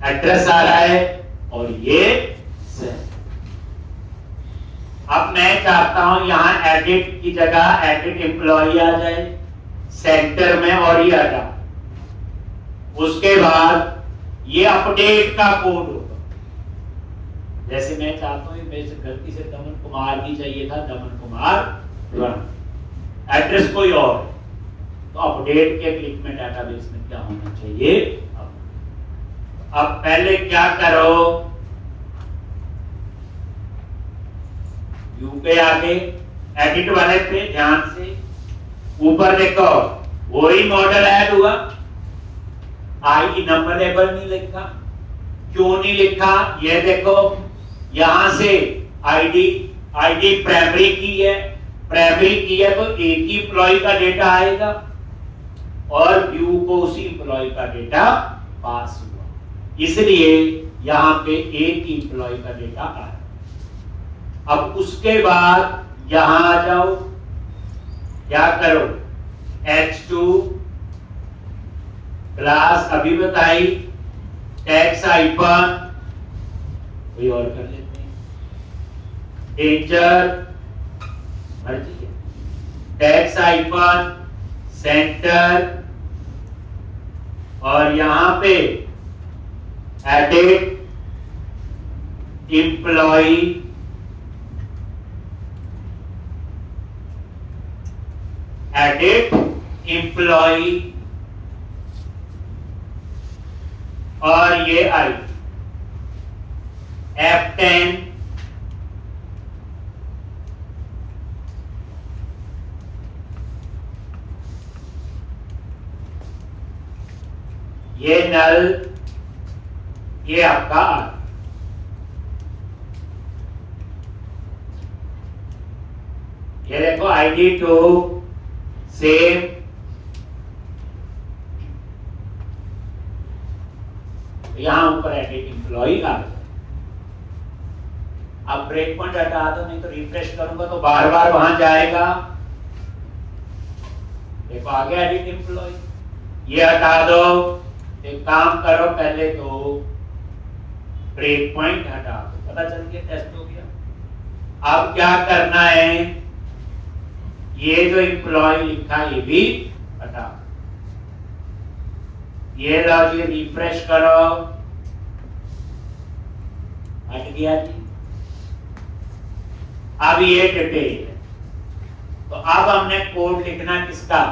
Speaker 1: एड्रेस आ रहा है, और ये अब मैं चाहता हूं यहां एडिट की जगह एडिट एम्प्लॉय आ जाए सेंटर में, और ये आ जाए। उसके बाद ये अपडेट का कोड होगा। जैसे मैं चाहता हूं, मेरे से गलती से दमन कुमार भी चाहिए था, दमन कुमार रन, एड्रेस कोई और, तो अपडेट के क्लिक में डेटाबेस में क्या होना चाहिए। अब पहले क्या करो, व्यू पे आके एडिट वाले पे ध्यान से ऊपर देखो, वही मॉडल ऐड हुआ, आई नंबर लेबल नहीं लिखा। क्यों नहीं लिखा? ये देखो यहां से आईडी प्राइमरी की है, प्राइमरी की है तो एक ही एम्प्लॉय का डेटा आएगा, और व्यू को उसी एम्प्लॉय का डेटा पास हुआ, इसलिए यहां पे एक ही एम्प्लॉय का डेटा आया। अब उसके बाद यहां आ जाओ, क्या करो, H2 क्लास अभी बताई, टैक्स आइकन कोई और कर लेते हैं, डेंजर मर्जी है, टैक्स आइकन सेंटर, और यहां पे एडिट एम्प्लॉय, एडिट एम्प्लॉय, और ये आई F10 ये नल, ये आपका ये देखो आईडी 2 सेम, यहां ऊपर एडिट एम्प्लॉय आ गया। अब ब्रेक पॉइंट हटा दो, नहीं तो रिफ्रेश करूंगा तो बार बार वहां जाएगा। देखो आ गया एडिट एम्प्लॉय, ये हटा दो। एक काम करो, पहले तो ब्रेक पॉइंट हटा दो, पता चल गया, टेस्ट हो गया। अब क्या करना है, ये जो एम्प्लॉय लिखा ये भी हटा, ये लो जी, रिफ्रेश करो, हट गया जी। अब ये डिटेल है, तो अब हमने कोड लिखना किसका,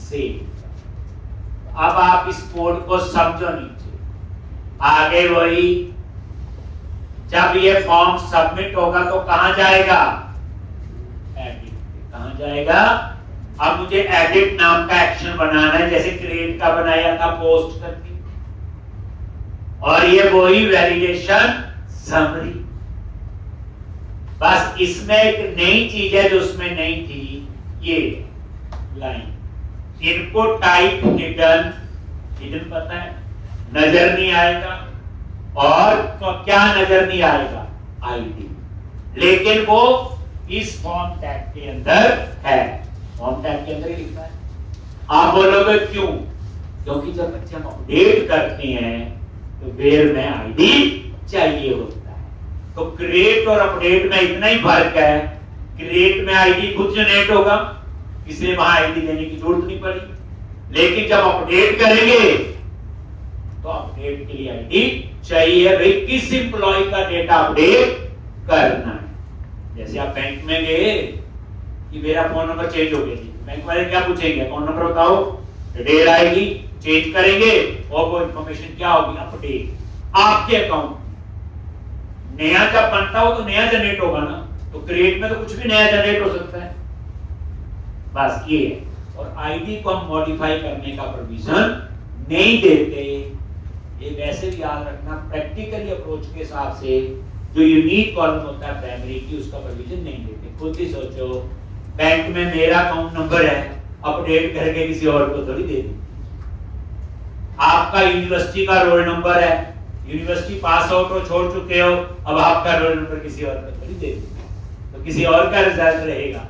Speaker 1: सेव। अब आप इस कोड को समझो नीचे, आगे वही, जब ये फॉर्म सबमिट होगा तो कहां जाएगा, एडिट, कहां जाएगा। अब मुझे एडिट नाम का एक्शन बनाना है, जैसे क्रिएट का बनाया था पोस्ट करके, और ये वही वैलिडेशन समरी। बस इसमें एक नई चीज है जो उसमें नहीं थी, ये line. Input type hidden, hidden पता है नजर नहीं आएगा, और क्या नजर नहीं आएगा, आईडी, लेकिन वो इस फॉर्म टैग के अंदर है, फॉर्म टैग के अंदर ही लिखा है। आप बोलोगे क्यों? क्योंकि जब बच्चे हम अपडेट करते हैं तो वेयर में आईडी चाहिए होता है। तो क्रिएट और अपडेट में इतना ही फर्क है, क्रिएट में आईडी खुद जनरेट होगा, इसलिए वहां आईडी देने की जरूरत नहीं पड़ी, लेकिन जब अपडेट करेंगे तो अपडेट के लिए आईडी चाहिए। भाई किस एम्प्लॉय का डेटा अपडेट करना है। जैसे आप बैंक में गए कि मेरा फोन नंबर चेंज हो गया, बैंक वाले क्या पूछेंगे, फोन नंबर बताओ, डिटेल आएगी, चेंज करेंगे और वो इंफॉर्मेशन क्या होगी, अपडेट आपके अकाउंट। नया जब बनता हो तो नया जनरेट होगा ना, तो क्रिएट में तो कुछ भी नया जनरेट हो सकता है, बस ये है। और आईडी को हम मॉडिफाई करने का प्रोविजन नहीं देते। ये वैसे भी याद रखना, प्रैक्टिकली अप्रोच के हिसाब से जो यूनिक कॉलम होता है प्राइमरी की, उसका प्रोविजन नहीं देते। खुद ही सोचो, बैंक में मेरा अकाउंट नंबर है, अपडेट करके किसी और को थोड़ी दे दूं। आपका यूनिवर्सिटी का रोल नंबर है, यूनिवर्सिटी पास आउट हो, छोड़ चुके हो, अब आपका रोल नंबर किसी और को थोड़ी दे दूं, तो किसी और का रिजल्ट रहेगा।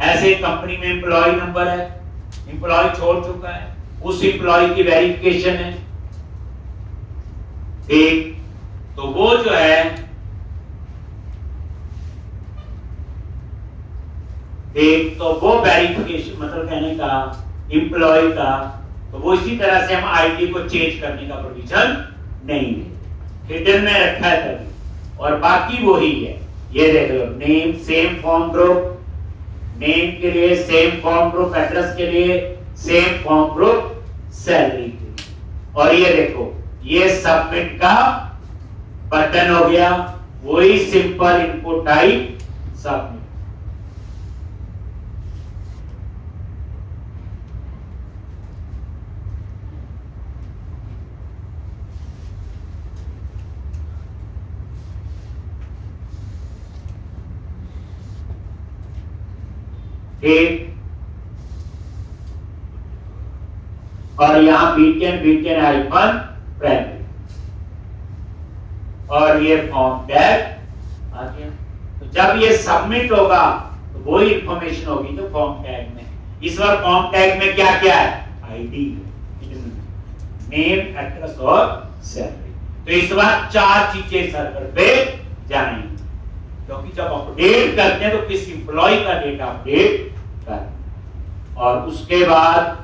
Speaker 1: ऐसे कंपनी में एम्प्लॉय नंबर है, एम्प्लॉय छोड़ चुका है, उस एम्प्लॉय की वेरिफिकेशन है, एक तो वो जो है एक तो वो वेरिफिकेशन, मतलब कहने का एम्प्लॉय का, तो वो इसी तरह से हम आईडी को चेंज करने का प्रोविजन नहीं है, हिडन में रखा है तभी, और बाकी वही है। ये देख लो, name same form group, name के लिए सेम फॉर्म ग्रुप, एड्रेस के लिए सेम फॉर्म ग्रुप, सैलरी के लिए। और ये देखो, ये सबमिट का बटन हो गया, वही सिंपल इनपुट टाइप सबमिट। एक और यहां बीटीएन हाइफन प्राइमरी, और ये फॉर्म टैग आ गया। तो जब ये सबमिट होगा तो वही इंफॉर्मेशन होगी जो फॉर्म टैग में। इस बार फॉर्म टैग में क्या क्या है, आईडी, नेम, एड्रेस और सैलरी। तो इस बार 4 चीजें सर्वर पे जाएंगी, क्योंकि जब अपडेट करते हैं तो किस एम्प्लॉय का डेटा अपडेट कर, और उसके बाद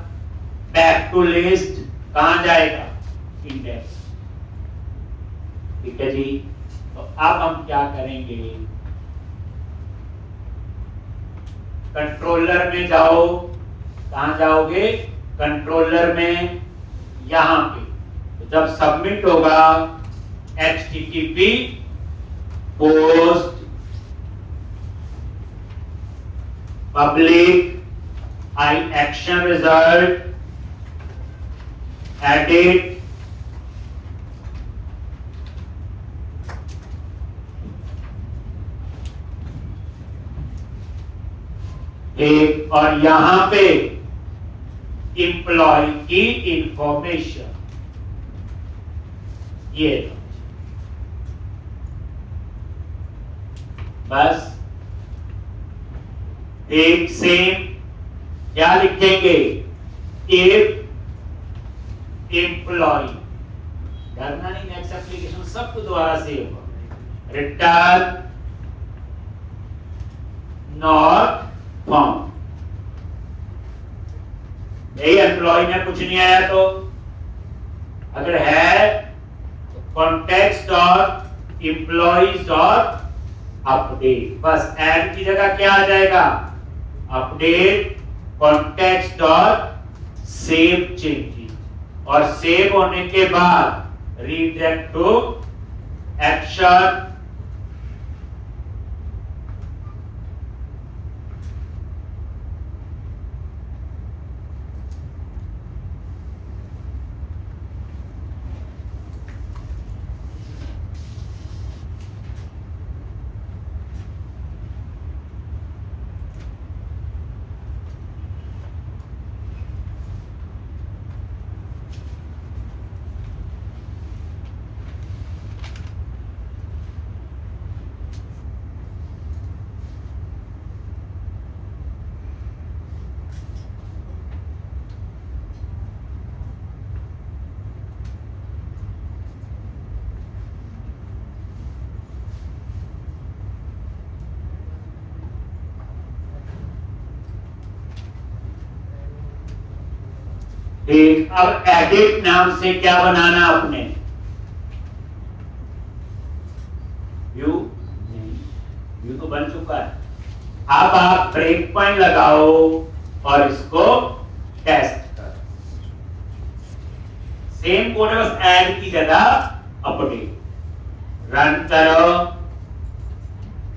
Speaker 1: बैक टू लिस्ट कहां जाएगा, इंडेक्स। ठीक है जी। तो अब हम क्या करेंगे, कंट्रोलर में जाओ, कहां जाओगे, कंट्रोलर में, यहां पे। तो जब सबमिट होगा, http पोस्ट पब्लिक आई एक्शन रिजल्ट एडिट एक, और यहां पे एम्प्लॉय की इंफॉर्मेशन, ये बस एक सेम क्या लिखेंगे, इफ एम्प्लॉय, डरना नहीं, नेक्स्ट एप्लीकेशन सब दोबारा सेव होगा, रिटर्न नॉट फाउंड। नहीं, एम्प्लॉय में कुछ नहीं आया तो अगर है तो context dot employees dot update, बस ऐड की जगह क्या आ जाएगा, update context dot save changes, और सेव होने के बाद रीडायरेक्ट टू एक्शन ठीक, अब एडिट नाम से क्या बनाना आपने? व्यू नहीं, व्यू तो बन चुका है। अब आप ब्रेक पॉइंट लगाओ और इसको टेस्ट करो। सेम कोड है, बस ऐड की जगह अपडेट। रन करो,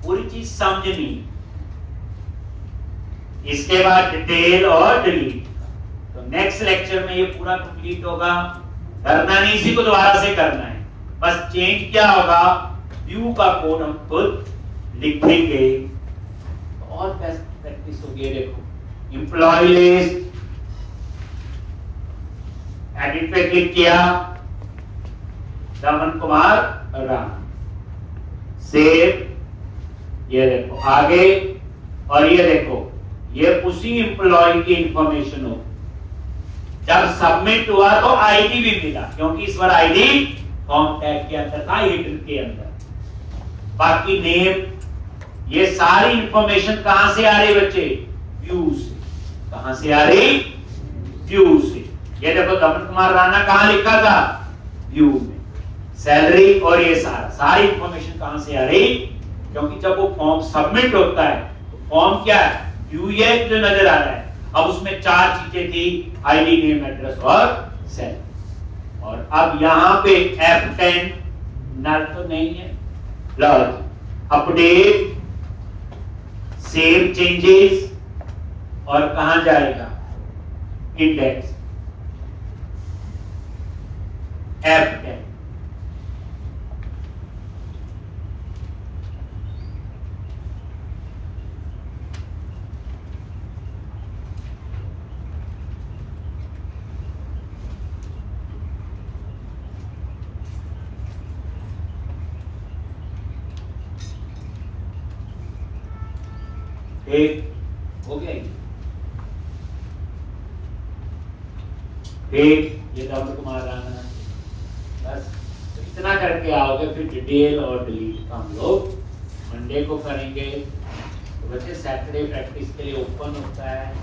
Speaker 1: पूरी चीज समझनी। इसके बाद डिटेल और डिलीट। तो नेक्स्ट लेक्चर में ये पूरा कंप्लीट होगा। करना नहीं, इसी को दोबारा से करना है। बस चेंज क्या होगा, व्यू का कोड हम खुद लिखेंगे और बेस्ट प्रैक्टिस होगी। देखो एम्प्लॉय लिस्ट, एडिट पे क्लिक किया, दमन कुमार राणा, सेव। ये देखो आगे, और ये देखो ये उसी एम्प्लॉय की इंफॉर्मेशन हो। जब सबमिट हुआ तो आईडी भी मिला, क्योंकि इस बार आईडी फॉर्म टैग के अंदर था, हिडन के अंदर। बाकी नेम, ये सारी इंफॉर्मेशन कहां से आ रही बच्चे? व्यू से। कहां से आ रही? व्यू से। ये देखो दमन कुमार राणा कहां लिखा था? व्यू में। सैलरी और ये सारी इंफॉर्मेशन कहां से आ रही? क्योंकि जब वो फॉर्म सबमिट होता है तो फॉर्म क्या है? व्यू ये जो नजर आ रहा है। अब उसमें 4 चीजें थी, आईडी, नेम, एड्रेस और सैलरी। और अब यहां पे F10 नल तो नहीं है, अपडेट, सेव चेंजेस, और कहां जाएगा? Index F10। एक हो गया, एक ये दमन कुमार राणा। बस तो इतना करके आओगे, फिर डिटेल और डिलीट का हम लोग मंडे को करेंगे। तो बच्चे सैटरडे प्रैक्टिस के लिए ओपन होता है।